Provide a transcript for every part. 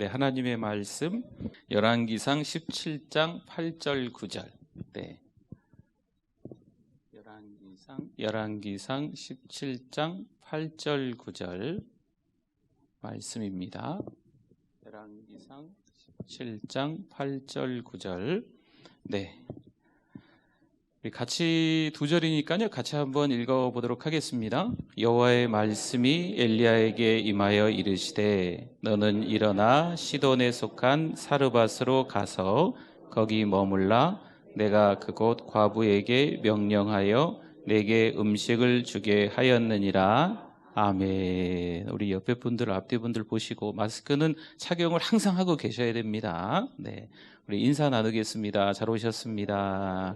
네, 하나님의 말씀 열왕기상 17장 8절 9절. 네. 열왕기상 17장 8절 9절 말씀입니다. 열왕기상 17장 8절 9절. 네. 우리 같이 두 절이니까요. 같이 한번 읽어보도록 하겠습니다. 여호와의 말씀이 엘리야에게 임하여 이르시되 너는 일어나 시돈에 속한 사르밧으로 가서 거기 머물라. 내가 그곳 과부에게 명령하여 내게 음식을 주게 하였느니라. 아멘. 우리 옆에 분들, 앞뒤 분들 보시고 마스크는 착용을 항상 하고 계셔야 됩니다. 네, 우리 인사 나누겠습니다. 잘 오셨습니다.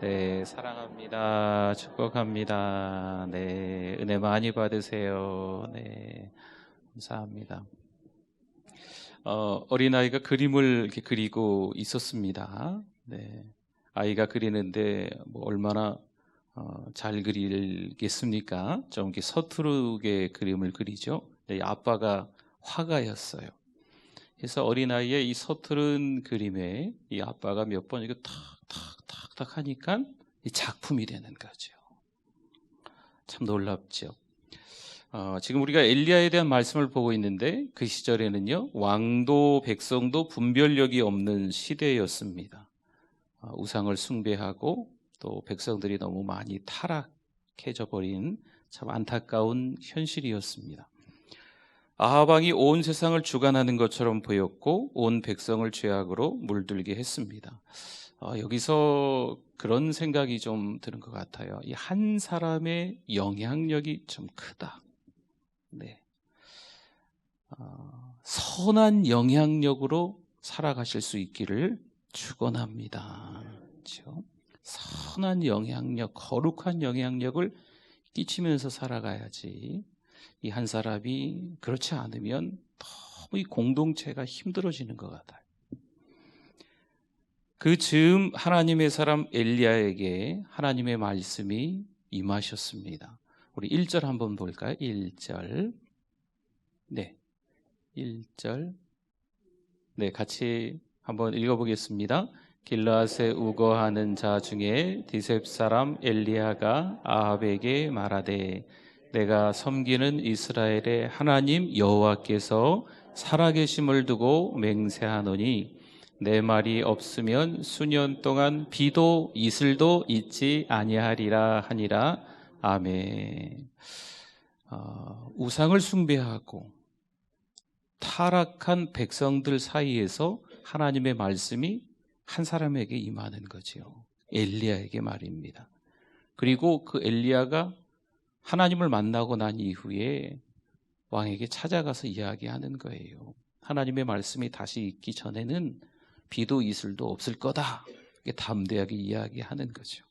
네, 사랑합니다. 축복합니다. 네, 은혜 많이 받으세요. 네, 감사합니다. 어린아이가 그림을 이렇게 그리고 있었습니다. 네, 아이가 그리는데 뭐 얼마나 잘 그리겠습니까? 좀 이렇게 서투르게 그림을 그리죠. 네, 아빠가 화가였어요. 그래서 어린아이의 이 서투른 그림에 이 아빠가 몇 번 이거 탁 하니까 이 작품이 되는 거죠. 참 놀랍죠. 지금 우리가 엘리야에 대한 말씀을 보고 있는데 그 시절에는요, 왕도 백성도 분별력이 없는 시대였습니다. 우상을 숭배하고 또 백성들이 너무 많이 타락해져 버린 참 안타까운 현실이었습니다. 아합 왕이 온 세상을 주관하는 것처럼 보였고 온 백성을 죄악으로 물들게 했습니다. 여기서 그런 생각이 좀 드는 것 같아요. 이 한 사람의 영향력이 좀 크다. 네. 선한 영향력으로 살아가실 수 있기를 축원합니다. 그렇죠? 선한 영향력, 거룩한 영향력을 끼치면서 살아가야지. 이 한 사람이 그렇지 않으면 너무 이 공동체가 힘들어지는 것 같아요. 그 즈음 하나님의 사람 엘리야에게 하나님의 말씀이 임하셨습니다. 우리 1절 한번 볼까요? 1절. 네. 1절. 네, 같이 한번 읽어보겠습니다. 길르앗에 우거하는 자 중에 디셉 사람 엘리야가 아합에게 말하되 내가 섬기는 이스라엘의 하나님 여호와께서 살아계심을 두고 맹세하노니 내 말이 없으면 수년 동안 비도 이슬도 있지 아니하리라 하니라. 아멘. 우상을 숭배하고 타락한 백성들 사이에서 하나님의 말씀이 한 사람에게 임하는 거죠. 엘리야에게 말입니다. 그리고 그 엘리야가 하나님을 만나고 난 이후에 왕에게 찾아가서 이야기하는 거예요. 하나님의 말씀이 다시 있기 전에는 비도 이슬도 없을 거다. 이렇게 담대하게 이야기하는 거죠.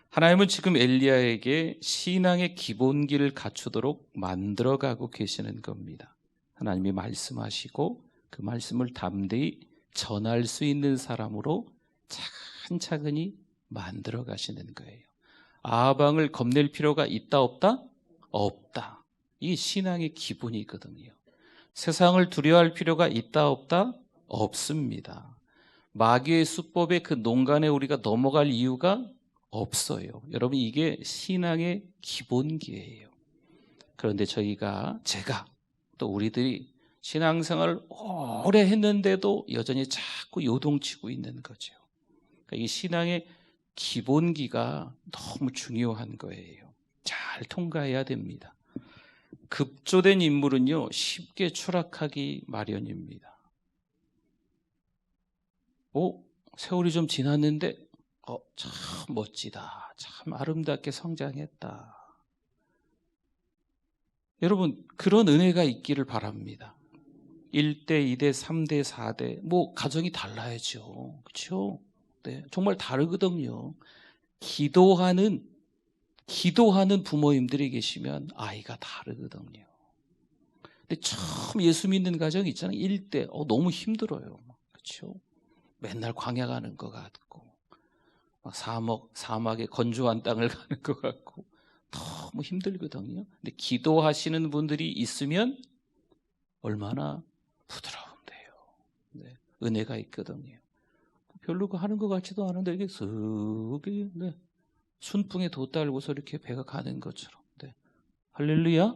하나님은 지금 엘리야에게 신앙의 기본기를 갖추도록 만들어가고 계시는 겁니다. 하나님이 말씀하시고 그 말씀을 담대히 전할 수 있는 사람으로 차근차근히 만들어 가시는 거예요. 아합 왕을 겁낼 필요가 있다 없다? 없다. 이게 신앙의 기본이거든요. 세상을 두려워할 필요가 있다 없다? 없습니다. 마귀의 수법에 그 농간에 우리가 넘어갈 이유가 없어요. 여러분, 이게 신앙의 기본기예요. 그런데 제가 또 우리들이 신앙생활을 오래 했는데도 여전히 자꾸 요동치고 있는 거죠. 그러니까 이 신앙의 기본기가 너무 중요한 거예요. 잘 통과해야 됩니다. 급조된 인물은요, 쉽게 추락하기 마련입니다. 세월이 좀 지났는데 참 멋지다. 참 아름답게 성장했다. 여러분, 그런 은혜가 있기를 바랍니다. 1대, 2대, 3대, 4대 뭐 가정이 달라야죠. 그렇죠? 네, 정말 다르거든요. 기도하는 부모님들이 계시면 아이가 다르거든요. 근데 처음 예수 믿는 가정 있잖아요. 1대 너무 힘들어요. 그렇죠? 맨날 광야 가는 것 같고 막 사막에 건조한 땅을 가는 것 같고 너무 힘들거든요. 근데 기도하시는 분들이 있으면 얼마나 부드러운데 은혜가 있거든요. 별로 하는 것 같지도 않은데 이게 쓱 네. 순풍에 돛 달고서 이렇게 배가 가는 것처럼. 네. 할렐루야.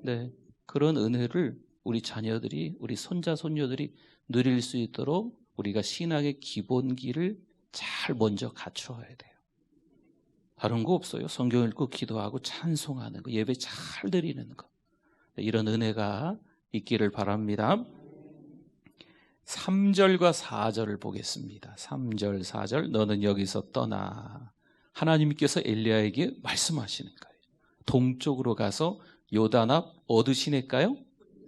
네. 그런 은혜를 우리 자녀들이, 우리 손자 손녀들이 누릴 수 있도록 우리가 신학의 기본기를 잘 먼저 갖추어야 돼요. 다른 거 없어요. 성경 읽고 기도하고 찬송하는 거, 예배 잘 드리는 거. 이런 은혜가 있기를 바랍니다. 3절과 4절을 보겠습니다. 3절, 4절. 너는 여기서 떠나. 하나님께서 엘리야에게 말씀하시는 거예요. 동쪽으로 가서 요단 앞 어느 시냇가요?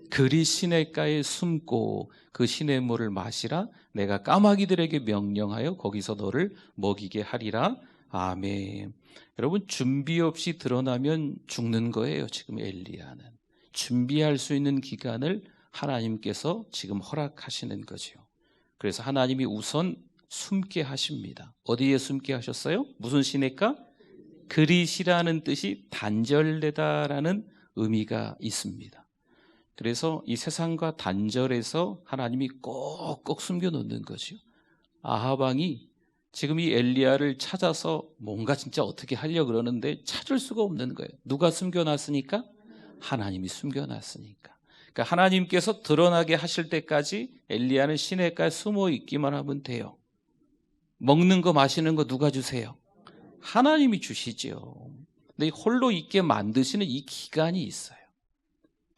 그리 시냇가에 숨고 그 시냇물을 마시라. 내가 까마귀들에게 명령하여 거기서 너를 먹이게 하리라. 아멘. 여러분, 준비 없이 드러나면 죽는 거예요. 지금 엘리야는 준비할 수 있는 기간을 하나님께서 지금 허락하시는 거죠. 그래서 하나님이 우선 숨게 하십니다. 어디에 숨게 하셨어요? 무슨 시냇가? 그릿이라는 뜻이 단절되다라는 의미가 있습니다. 그래서 이 세상과 단절해서 하나님이 꼭꼭 숨겨놓는 거죠. 아합 왕이 지금 이 엘리야를 찾아서 뭔가 진짜 어떻게 하려고 그러는데 찾을 수가 없는 거예요. 누가 숨겨놨으니까? 하나님이 숨겨놨으니까. 그러니까 하나님께서 드러나게 하실 때까지 엘리야는 시냇가에 숨어 있기만 하면 돼요. 먹는 거 마시는 거 누가 주세요? 하나님이 주시죠. 근데 홀로 있게 만드시는 이 기간이 있어요.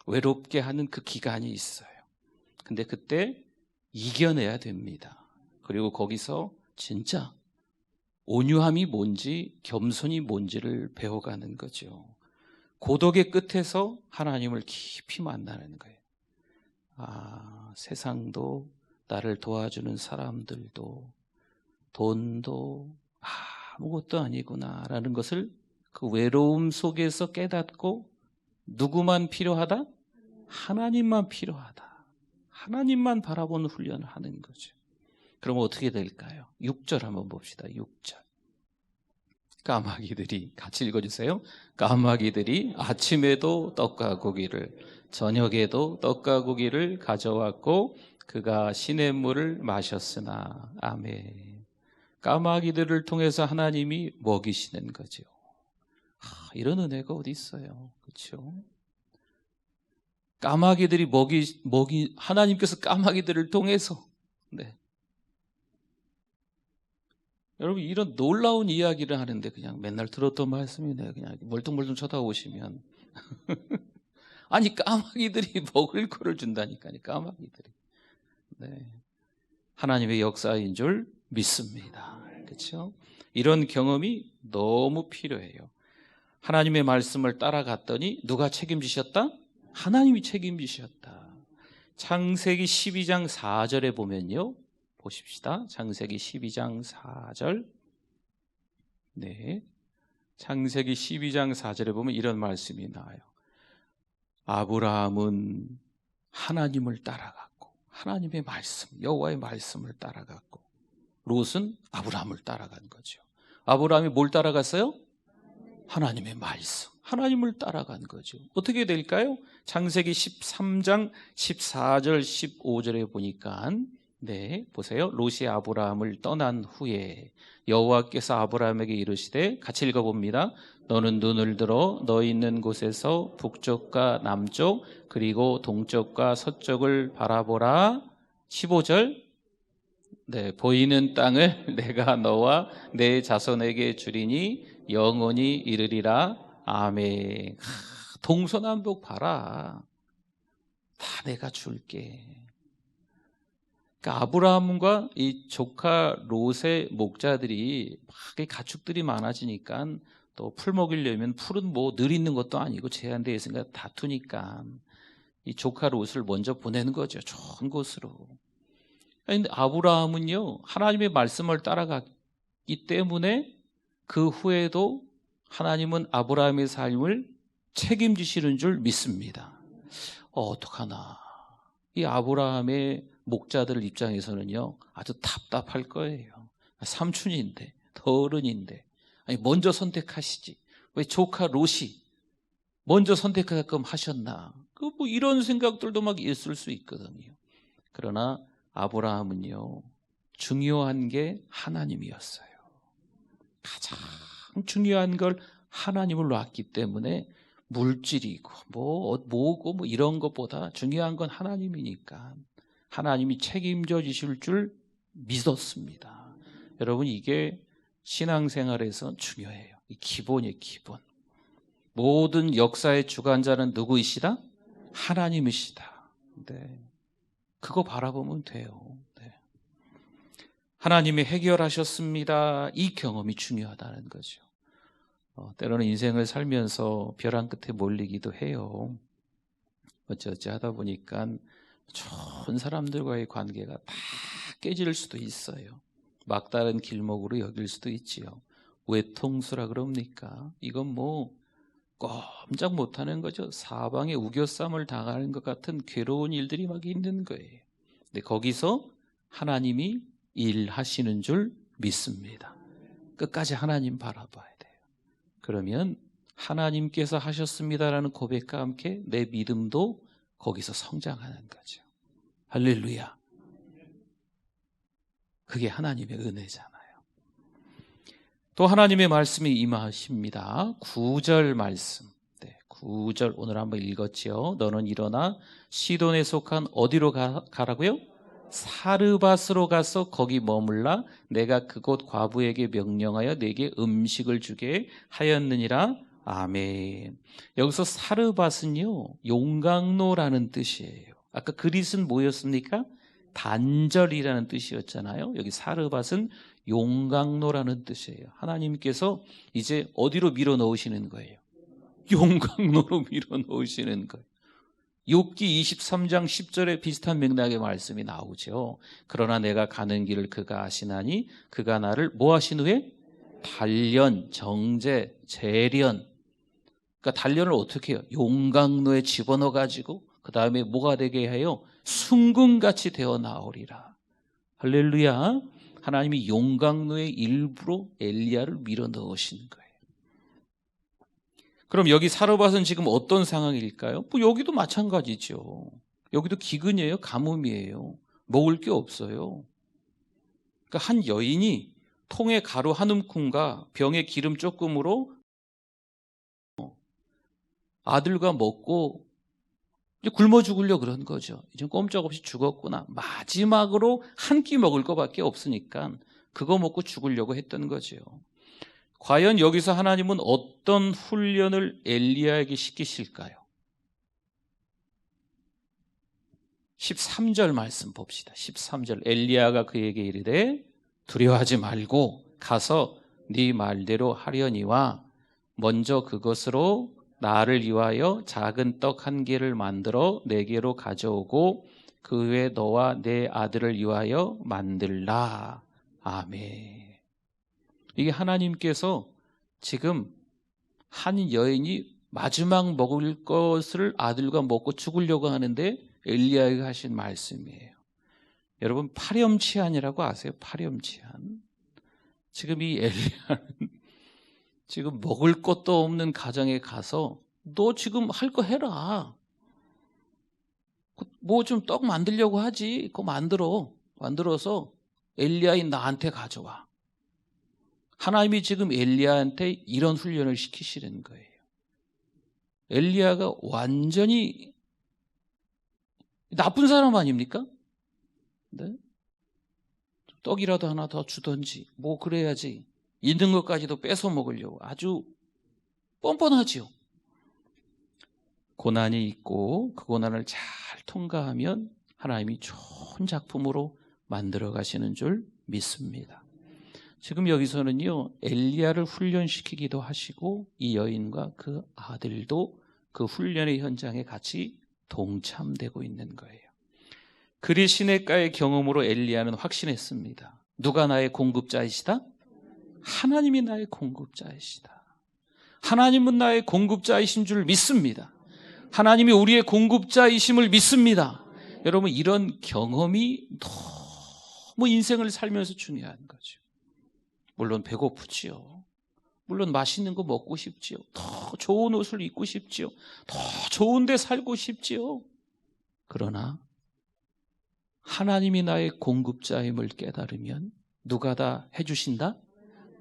외롭게 하는 그 기간이 있어요. 근데 그때 이겨내야 됩니다. 그리고 거기서 진짜 온유함이 뭔지 겸손이 뭔지를 배워가는 거죠. 고독의 끝에서 하나님을 깊이 만나는 거예요. 세상도 나를 도와주는 사람들도 돈도 아무것도 아니구나라는 것을 그 외로움 속에서 깨닫고 누구만 필요하다? 하나님만 필요하다. 하나님만 바라보는 훈련을 하는 거죠. 그럼 어떻게 될까요? 6절 한번 봅시다. 6절. 까마귀들이, 같이 읽어주세요. 까마귀들이 아침에도 떡과 고기를, 저녁에도 떡과 고기를 가져왔고 그가 시냇물을 마셨으나. 아멘. 까마귀들을 통해서 하나님이 먹이시는 거죠. 이런 은혜가 어디 있어요? 그렇죠? 까마귀들이 하나님께서 까마귀들을 통해서. 네. 여러분, 이런 놀라운 이야기를 하는데 그냥 맨날 들었던 말씀이네요. 그냥 멀뚱멀뚱 쳐다보시면. 아니, 까마귀들이 먹을 거를 준다니까요. 까마귀들이. 네. 하나님의 역사인 줄 믿습니다. 그렇죠? 이런 경험이 너무 필요해요. 하나님의 말씀을 따라갔더니 누가 책임지셨다? 하나님이 책임지셨다. 창세기 12장 4절에 보면요. 보십시다. 창세기 12장 4절. 네. 창세기 12장 4절에 보면 이런 말씀이 나와요. 아브라함은 하나님을 따라갔고, 하나님의 말씀, 여호와의 말씀을 따라갔고, 롯은 아브라함을 따라간 거죠. 아브라함이 뭘 따라갔어요? 하나님의 말씀, 하나님을 따라간 거죠. 어떻게 될까요? 창세기 13장 14절 15절에 보니까 네, 보세요. 롯이 아브라함을 떠난 후에 여호와께서 아브라함에게 이르시되, 같이 읽어봅니다. 너는 눈을 들어 너 있는 곳에서 북쪽과 남쪽 그리고 동쪽과 서쪽을 바라보라. 15절. 네, 보이는 땅을 내가 너와 내 자손에게 주리니 영원히 이르리라. 아멘. 동서남북 봐라. 다 내가 줄게. 그러니까 아브라함과 이 조카 롯의 목자들이 막 가축들이 많아지니까 또 풀 먹이려면 풀은 뭐 늘 있는 것도 아니고 제한되어 있으니까 다투니까 이 조카 롯을 먼저 보내는 거죠. 좋은 곳으로. 그런데 아브라함은요, 하나님의 말씀을 따라갔기 때문에 그 후에도 하나님은 아브라함의 삶을 책임지시는 줄 믿습니다. 어떡하나. 이 아브라함의 목자들 입장에서는요, 아주 답답할 거예요. 삼촌인데, 더 어른인데, 아니 먼저 선택하시지. 왜 조카 롯이 먼저 선택하게끔 하셨나? 뭐 이런 생각들도 막 있을 수 있거든요. 그러나 아브라함은요, 중요한 게 하나님이었어요. 가장 중요한 걸 하나님을 놨기 때문에 물질이고 뭐고 이런 것보다 중요한 건 하나님이니까 하나님이 책임져 주실 줄 믿었습니다. 여러분, 이게 신앙생활에서 중요해요. 기본이에요, 기본. 모든 역사의 주관자는 누구이시다? 하나님이시다. 네. 그거 바라보면 돼요. 네. 하나님이 해결하셨습니다. 이 경험이 중요하다는 거죠. 때로는 인생을 살면서 벼랑 끝에 몰리기도 해요. 어찌어찌 하다 보니까 좋은 사람들과의 관계가 다 깨질 수도 있어요. 막다른 길목으로 여길 수도 있지요. 외통수라 그럽니까? 이건 뭐 꼼짝 못하는 거죠. 사방에 우겨쌈을 당하는 것 같은 괴로운 일들이 막 있는 거예요. 근데 거기서 하나님이 일하시는 줄 믿습니다. 끝까지 하나님 바라봐야 돼요. 그러면 하나님께서 하셨습니다라는 고백과 함께 내 믿음도 거기서 성장하는 거죠. 할렐루야. 그게 하나님의 은혜잖아요. 또 하나님의 말씀이 임하십니다. 9절 말씀. 네, 9절 오늘 한번 읽었지요. 너는 일어나 시돈에 속한 어디로 가라고요? 사르밧으로 가서 거기 머물라. 내가 그곳 과부에게 명령하여 내게 음식을 주게 하였느니라. 아멘. 여기서 사르밧은요, 용광로라는 뜻이에요. 아까 그릿은 뭐였습니까? 단절이라는 뜻이었잖아요. 여기 사르밧은 용광로라는 뜻이에요. 하나님께서 이제 어디로 밀어 넣으시는 거예요? 용광로로 밀어 넣으시는 거예요. 욥기 23장 10절에 비슷한 맥락의 말씀이 나오죠. 그러나 내가 가는 길을 그가 아시나니 그가 나를 뭐 하신 후에? 단련, 정제, 재련. 그러니까 단련을 어떻게 해요? 용광로에 집어넣어 가지고 그 다음에 뭐가 되게 해요? 순금같이 되어 나오리라. 할렐루야. 하나님이 용광로의 일부로 엘리야를 밀어 넣으신 거예요. 그럼 여기 사르밧은 지금 어떤 상황일까요? 뭐 여기도 마찬가지죠. 여기도 기근이에요, 가뭄이에요. 먹을 게 없어요. 그러니까 한 여인이 통에 가루 한 움큼과 병에 기름 조금으로 아들과 먹고 이제 굶어 죽으려 그런 거죠. 이제 꼼짝없이 죽었구나. 마지막으로 한 끼 먹을 거밖에 없으니까 그거 먹고 죽으려고 했던 거죠. 과연 여기서 하나님은 어떤 훈련을 엘리야에게 시키실까요? 13절 말씀 봅시다. 13절 엘리야가 그에게 이르되 두려워하지 말고 가서 네 말대로 하려니와 먼저 그것으로 나를 위하여 작은 떡 한 개를 만들어 내게로 가져오고 그 후에 너와 내 아들을 위하여 만들라. 아멘. 이게 하나님께서 지금 한 여인이 마지막 먹을 것을 아들과 먹고 죽으려고 하는데 엘리야에게 하신 말씀이에요. 여러분, 파렴치한이라고 아세요? 파렴치한. 지금 이 엘리야는 지금 먹을 것도 없는 가정에 가서 너 지금 할 거 해라. 뭐 좀 떡 만들려고 하지. 그거 만들어서 엘리야인 나한테 가져와. 하나님이 지금 엘리야한테 이런 훈련을 시키시는 거예요. 엘리야가 완전히 나쁜 사람 아닙니까? 네? 떡이라도 하나 더 주던지 뭐 그래야지. 있는 것까지도 뺏어 먹으려고 아주 뻔뻔하지요. 고난이 있고 그 고난을 잘 통과하면 하나님이 좋은 작품으로 만들어 가시는 줄 믿습니다. 지금 여기서는요, 엘리야를 훈련시키기도 하시고 이 여인과 그 아들도 그 훈련의 현장에 같이 동참되고 있는 거예요. 그리 시냇가의 경험으로 엘리야는 확신했습니다. 누가 나의 공급자이시다? 하나님이 나의 공급자이시다. 하나님은 나의 공급자이신 줄 믿습니다. 하나님이 우리의 공급자이심을 믿습니다. 여러분, 이런 경험이 너무 인생을 살면서 중요한 거죠. 물론 배고프지요. 물론 맛있는 거 먹고 싶지요. 더 좋은 옷을 입고 싶지요. 더 좋은 데 살고 싶지요. 그러나 하나님이 나의 공급자임을 깨달으면 누가 다 해주신다?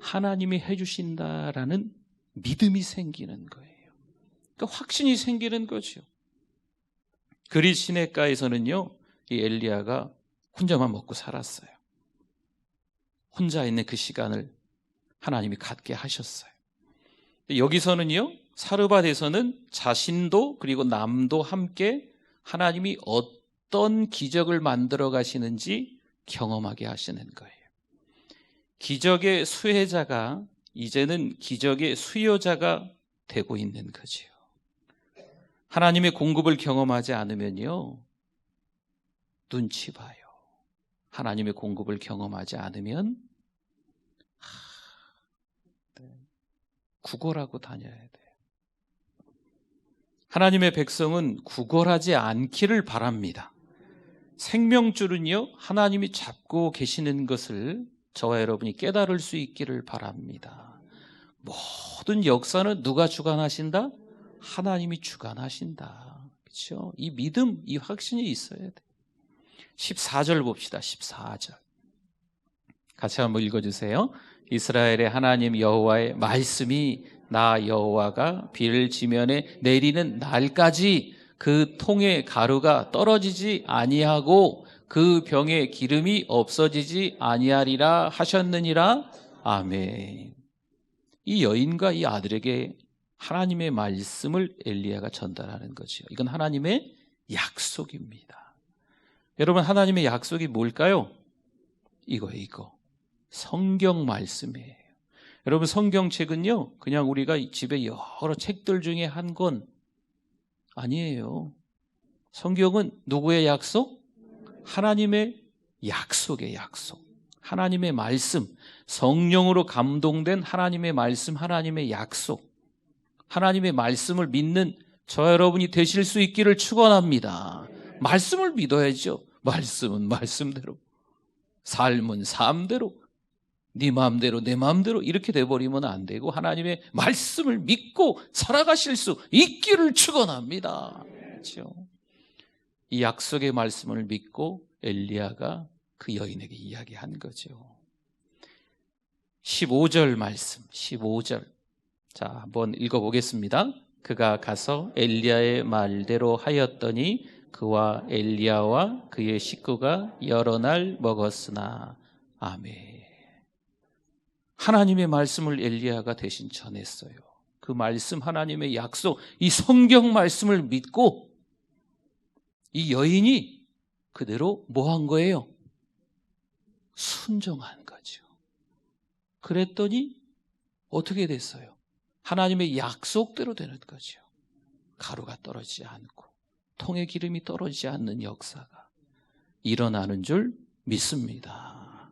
하나님이 해주신다라는 믿음이 생기는 거예요. 그러니까 확신이 생기는 거죠. 그릿 시내가에서는요, 이 엘리야가 혼자만 먹고 살았어요. 혼자 있는 그 시간을 하나님이 갖게 하셨어요. 여기서는요, 사르밧에서는 자신도 그리고 남도 함께 하나님이 어떤 기적을 만들어 가시는지 경험하게 하시는 거예요. 기적의 수혜자가 이제는 기적의 수요자가 되고 있는 거지요. 하나님의 공급을 경험하지 않으면요, 눈치 봐요. 하나님의 공급을 경험하지 않으면 구걸하고 다녀야 돼요. 하나님의 백성은 구걸하지 않기를 바랍니다. 생명줄은요, 하나님이 잡고 계시는 것을 저와 여러분이 깨달을 수 있기를 바랍니다. 모든 역사는 누가 주관하신다? 하나님이 주관하신다. 그렇죠? 이 믿음, 이 확신이 있어야 돼. 14절 봅시다. 14절. 같이 한번 읽어주세요. 이스라엘의 하나님 여호와의 말씀이 나 여호와가 비를 지면에 내리는 날까지 그 통에 가루가 떨어지지 아니하고 그 병에 기름이 없어지지 아니하리라 하셨느니라. 아멘. 이 여인과 이 아들에게 하나님의 말씀을 엘리야가 전달하는 거죠. 이건 하나님의 약속입니다. 여러분, 하나님의 약속이 뭘까요? 이거 성경 말씀이에요. 여러분, 성경책은요, 그냥 우리가 집에 여러 책들 중에 한 권 아니에요. 성경은 누구의 약속? 하나님의 약속의 약속. 하나님의 말씀, 성령으로 감동된 하나님의 말씀, 하나님의 약속. 하나님의 말씀을 믿는 저 여러분이 되실 수 있기를 축원합니다. 말씀을 믿어야죠. 말씀은 말씀대로, 삶은 삶대로, 네 마음대로 내 마음대로 이렇게 돼버리면 안 되고 하나님의 말씀을 믿고 살아가실 수 있기를 축원합니다. 그렇죠? 이 약속의 말씀을 믿고 엘리야가 그 여인에게 이야기한 거죠. 15절 말씀, 15절. 자, 한번 읽어보겠습니다. 그가 가서 엘리야의 말대로 하였더니 그와 엘리야와 그의 식구가 여러 날 먹었으나. 아멘. 하나님의 말씀을 엘리야가 대신 전했어요. 그 말씀, 하나님의 약속, 이 성경 말씀을 믿고 이 여인이 그대로 뭐 한 거예요? 순종한 거죠. 그랬더니 어떻게 됐어요? 하나님의 약속대로 되는 거죠. 가루가 떨어지지 않고 통에 기름이 떨어지지 않는 역사가 일어나는 줄 믿습니다.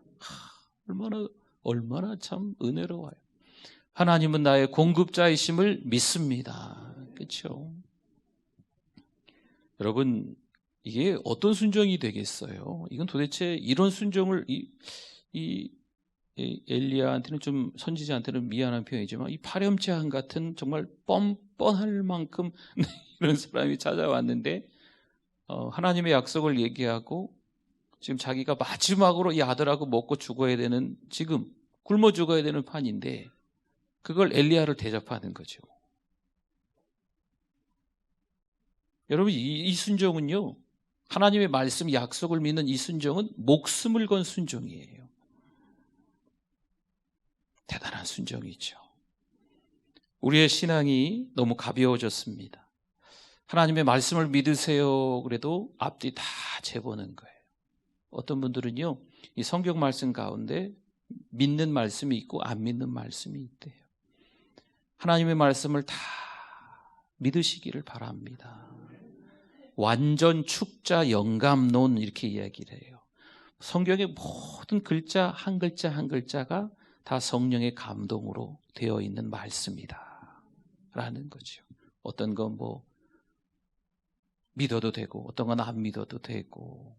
얼마나 참 은혜로워요. 하나님은 나의 공급자이심을 믿습니다. 그렇죠? 여러분, 이게 어떤 순종이 되겠어요? 이건 도대체 이런 순종을 이 엘리야한테는 좀, 선지자한테는 미안한 표현이지만 이 파렴치한 같은 정말 뻔뻔할 만큼 이런 사람이 찾아왔는데 하나님의 약속을 얘기하고 지금 자기가 마지막으로 이 아들하고 먹고 죽어야 되는, 지금 굶어 죽어야 되는 판인데 그걸 엘리야를 대접하는 거죠. 여러분, 이 순종은요, 하나님의 말씀 약속을 믿는 이 순종은 목숨을 건 순종이에요. 대단한 순종이죠. 우리의 신앙이 너무 가벼워졌습니다. 하나님의 말씀을 믿으세요 그래도 앞뒤 다 재보는 거예요. 어떤 분들은요, 이 성경 말씀 가운데 믿는 말씀이 있고 안 믿는 말씀이 있대요. 하나님의 말씀을 다 믿으시기를 바랍니다. 완전 축자 영감론 이렇게 이야기를 해요. 성경의 모든 글자 한 글자 한 글자가 다 성령의 감동으로 되어 있는 말씀이다 라는 거죠. 어떤 건 뭐 믿어도 되고 어떤 건 안 믿어도 되고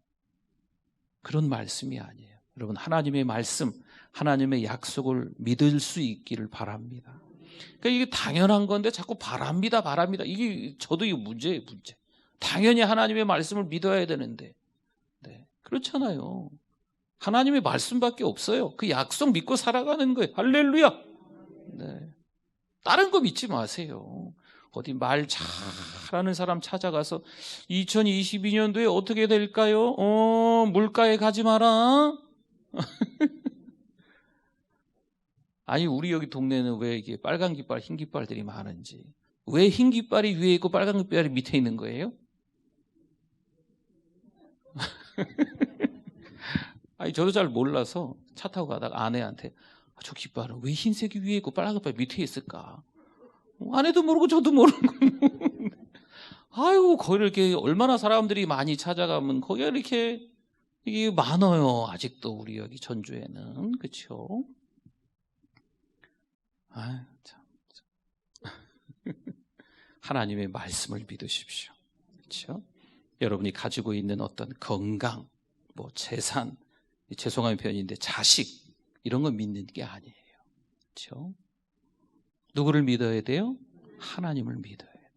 그런 말씀이 아니에요. 여러분, 하나님의 말씀, 하나님의 약속을 믿을 수 있기를 바랍니다. 그러니까 이게 당연한 건데 자꾸 바랍니다. 이게 저도 이게 문제예요, 문제. 당연히 하나님의 말씀을 믿어야 되는데, 네. 그렇잖아요. 하나님의 말씀밖에 없어요. 그 약속 믿고 살아가는 거예요. 할렐루야. 네. 다른 거 믿지 마세요. 어디 말 잘하는 사람 찾아가서 2022년도에 어떻게 될까요? 물가에 가지 마라. 아니, 우리 여기 동네는 왜 이게 빨간 깃발, 흰 깃발들이 많은지. 왜 흰 깃발이 위에 있고 빨간 깃발이 밑에 있는 거예요? 아니, 저도 잘 몰라서 차 타고 가다가 아내한테 저 깃발은 왜 흰색이 위에 있고 빨간 깃발이 밑에 있을까? 아내도 모르고 저도 모르는 거예요. 아이고, 거기를 이렇게 얼마나 사람들이 많이 찾아가면 거기가 이렇게 이게 많아요. 아직도 우리 여기 전주에는. 그렇죠? 아, 참. 하나님의 말씀을 믿으십시오. 그렇죠? 여러분이 가지고 있는 어떤 건강, 뭐 재산, 죄송한 표현인데 자식 이런 거 믿는 게 아니에요. 그렇죠? 누구를 믿어야 돼요? 하나님을 믿어야 돼요.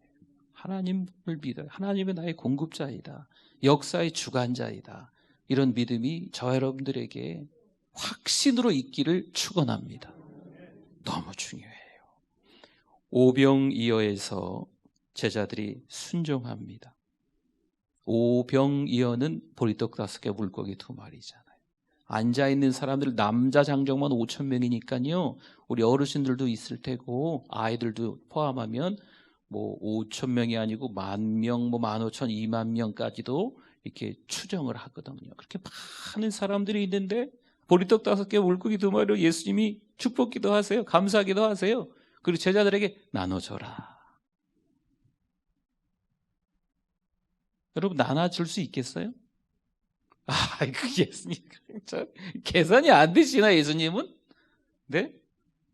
하나님을 믿어요. 하나님은 나의 공급자이다. 역사의 주관자이다. 이런 믿음이 저 여러분들에게 확신으로 있기를 축원합니다. 너무 중요해요. 오병이어에서 제자들이 순종합니다. 오병이어는 보리떡 5개, 물고기 2마리잖아요. 앉아있는 사람들 남자 장정만 5,000명이니까요. 우리 어르신들도 있을 테고 아이들도 포함하면 뭐 5,000명이 아니고 10,000명, 뭐 15,000, 20,000명까지도 이렇게 추정을 하거든요. 그렇게 많은 사람들이 있는데 보리떡 5개, 물고기 2마리로 예수님이 축복기도 하세요. 감사기도 하세요. 그리고 제자들에게 나눠줘라. 여러분, 나눠줄 수 있겠어요? 그 예수님, 계산이 안 되시나, 예수님은? 네?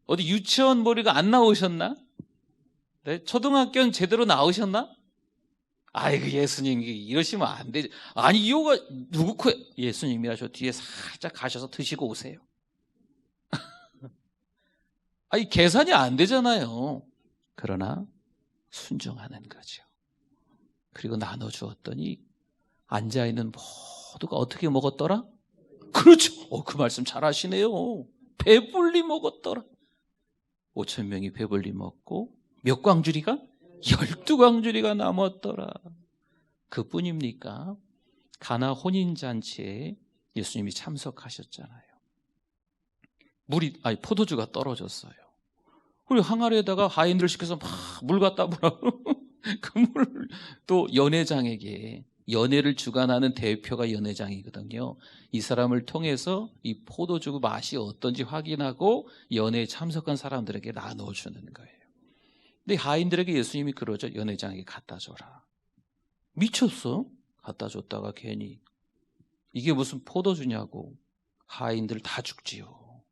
어디 유치원 머리가 안 나오셨나? 네? 초등학교는 제대로 나오셨나? 아이고, 예수님, 이러시면 안 되지. 아니, 이거가 누구 코 예수님이라 저 뒤에 살짝 가셔서 드시고 오세요. 아니, 계산이 안 되잖아요. 그러나, 순종하는 거죠. 그리고 나눠주었더니, 앉아있는 모두가 어떻게 먹었더라? 그렇죠. 그 말씀 잘 하시네요. 배불리 먹었더라. 5,000명이 배불리 먹고 몇 광주리가? 12광주리가 남았더라. 그뿐입니까? 가나 혼인잔치에 예수님이 참석하셨잖아요. 포도주가 떨어졌어요. 그리고 항아리에다가 하인들 시켜서 막 물 갖다 부라고 그 물을 또 연회장에게, 연회를 주관하는 대표가 연회장이거든요. 이 사람을 통해서 이 포도주 맛이 어떤지 확인하고 연회에 참석한 사람들에게 나눠주는 거예요. 근데 하인들에게 예수님이 그러죠. 연회장에게 갖다 줘라. 미쳤어? 갖다 줬다가 괜히 이게 무슨 포도주냐고 하인들 다 죽지요.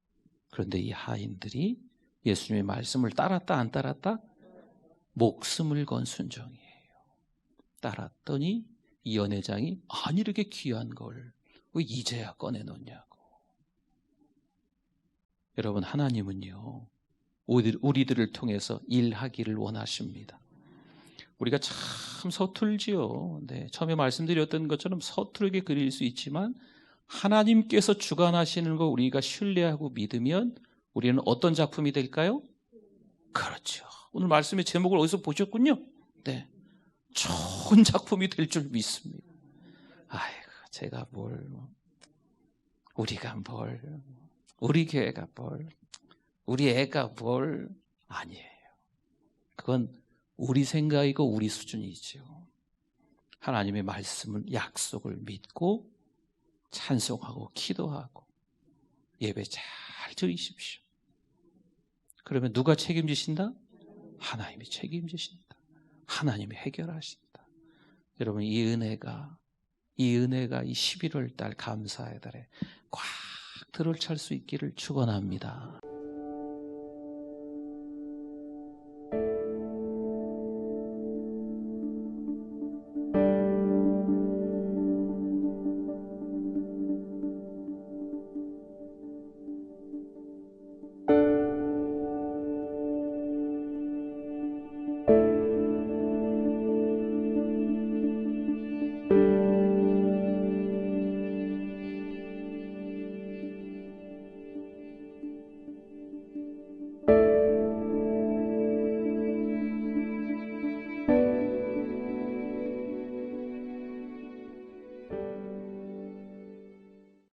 그런데 이 하인들이 예수님의 말씀을 따랐다 안 따랐다? 목숨을 건 순종이에요. 따랐더니 이 연회장이 아니 이렇게 귀한 걸 왜 이제야 꺼내놓냐고. 여러분, 하나님은요 우리들을 통해서 일하기를 원하십니다. 우리가 참 서툴지요. 네, 처음에 말씀드렸던 것처럼 서투르게 그릴 수 있지만 하나님께서 주관하시는 거 우리가 신뢰하고 믿으면 우리는 어떤 작품이 될까요? 그렇죠. 오늘 말씀의 제목을 어디서 보셨군요. 네, 좋은 작품이 될 줄 믿습니다. 아이고, 제가 뭘, 우리가 뭘, 우리 교회가 뭘, 우리 애가 뭘, 아니에요. 그건 우리 생각이고 우리 수준이죠. 하나님의 말씀을, 약속을 믿고 찬송하고 기도하고 예배 잘 드리십시오. 그러면 누가 책임지신다? 하나님이 책임지신다. 하나님이 해결하신다. 여러분, 이 은혜가 이 11월 달 감사의 달에 꽉 들어찰 수 있기를 축원합니다.